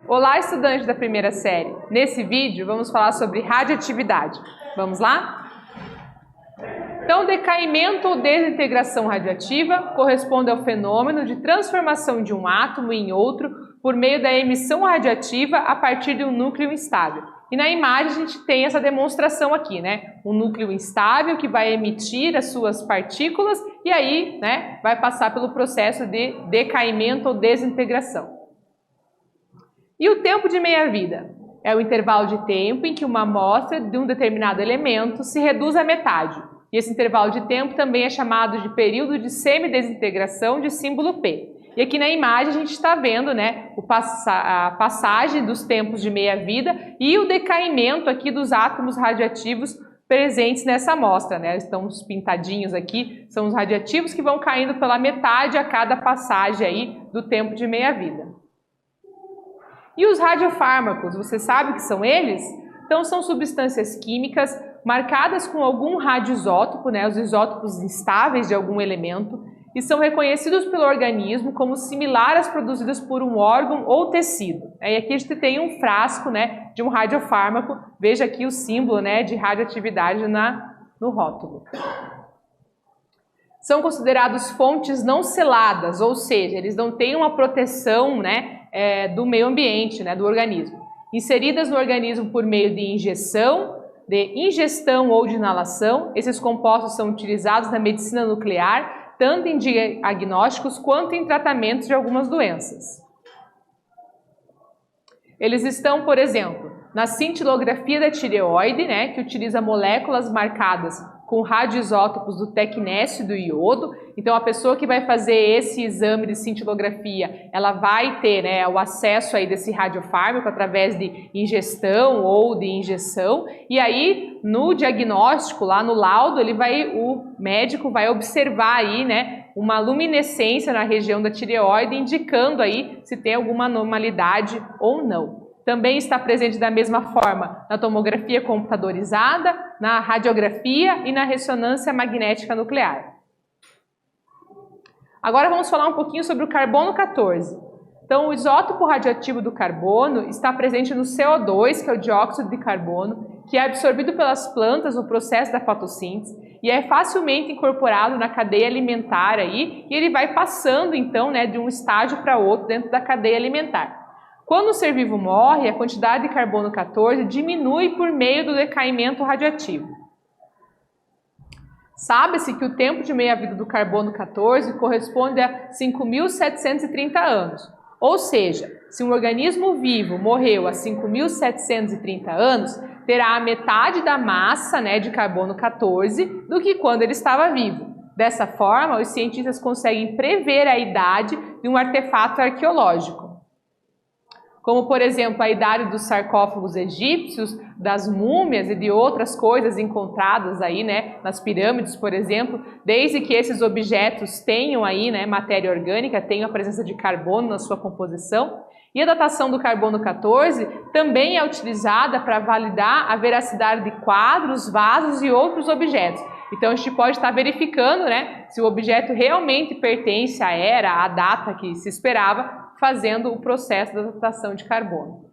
Olá, estudantes da primeira série! Nesse vídeo vamos falar sobre radioatividade. Vamos lá? Então, decaimento ou desintegração radioativa corresponde ao fenômeno de transformação de um átomo em outro por meio da emissão radioativa a partir de um núcleo instável. E na imagem a gente tem essa demonstração aqui, né? Um núcleo instável que vai emitir as suas partículas e aí, né, vai passar pelo processo de decaimento ou desintegração. E o tempo de meia-vida? É o intervalo de tempo em que uma amostra de um determinado elemento se reduz à metade. E esse intervalo de tempo também é chamado de período de semidesintegração de símbolo P. E aqui na imagem a gente está vendo, né, a passagem dos tempos de meia-vida e o decaimento aqui dos átomos radioativos presentes nessa amostra, né? Estão os pintadinhos aqui, são os radioativos que vão caindo pela metade a cada passagem aí do tempo de meia-vida. E os radiofármacos, você sabe o que são eles? Então são substâncias químicas marcadas com algum radioisótopo, né, os isótopos instáveis de algum elemento, e são reconhecidos pelo organismo como similares às produzidas por um órgão ou tecido. E aqui a gente tem um frasco, né, de um radiofármaco, veja aqui o símbolo, né, de radioatividade no rótulo. São considerados fontes não seladas, ou seja, eles não têm uma proteção, né, do meio ambiente, né, do organismo. Inseridas no organismo por meio de injeção, de ingestão ou de inalação, esses compostos são utilizados na medicina nuclear, tanto em diagnósticos quanto em tratamentos de algumas doenças. Eles estão, por exemplo, na cintilografia da tireoide, né, que utiliza moléculas marcadas com radioisótopos do tecnésio e do iodo. Então, a pessoa que vai fazer esse exame de cintilografia, ela vai ter, né, o acesso aí desse radiofármaco através de ingestão ou de injeção. E aí, no diagnóstico, lá no laudo, o médico vai observar aí, né, uma luminescência na região da tireoide, indicando aí se tem alguma anormalidade ou não. Também está presente da mesma forma na tomografia computadorizada, na radiografia e na ressonância magnética nuclear. Agora vamos falar um pouquinho sobre o carbono 14. Então, o isótopo radioativo do carbono está presente no CO2, que é o dióxido de carbono, que é absorvido pelas plantas no processo da fotossíntese e é facilmente incorporado na cadeia alimentar aí, e ele vai passando então, né, de um estágio para outro dentro da cadeia alimentar. Quando o ser vivo morre, a quantidade de carbono 14 diminui por meio do decaimento radioativo. Sabe-se que o tempo de meia-vida do carbono 14 corresponde a 5.730 anos. Ou seja, se um organismo vivo morreu há 5.730 anos, terá a metade da massa, né, de carbono 14 do que quando ele estava vivo. Dessa forma, os cientistas conseguem prever a idade de um artefato arqueológico, como, por exemplo, a idade dos sarcófagos egípcios, das múmias e de outras coisas encontradas aí, né, nas pirâmides, por exemplo, desde que esses objetos tenham aí, né, matéria orgânica, tenham a presença de carbono na sua composição. E a datação do carbono 14 também é utilizada para validar a veracidade de quadros, vasos e outros objetos. Então a gente pode estar verificando, né, se o objeto realmente pertence à era, à data que se esperava, fazendo o processo da datação de carbono.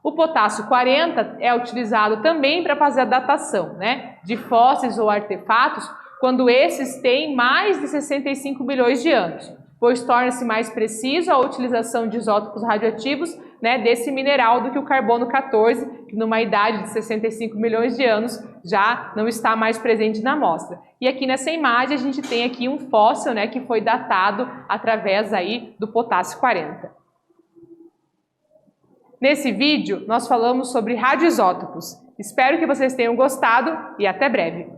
O potássio 40 é utilizado também para fazer a datação, né, de fósseis ou artefatos quando esses têm mais de 65 milhões de anos, pois torna-se mais preciso a utilização de isótopos radioativos, né, desse mineral do que o carbono 14, que numa idade de 65 milhões de anos já não está mais presente na amostra. E aqui nessa imagem a gente tem aqui um fóssil, né, que foi datado através aí do potássio 40. Nesse vídeo nós falamos sobre radioisótopos. Espero que vocês tenham gostado e até breve!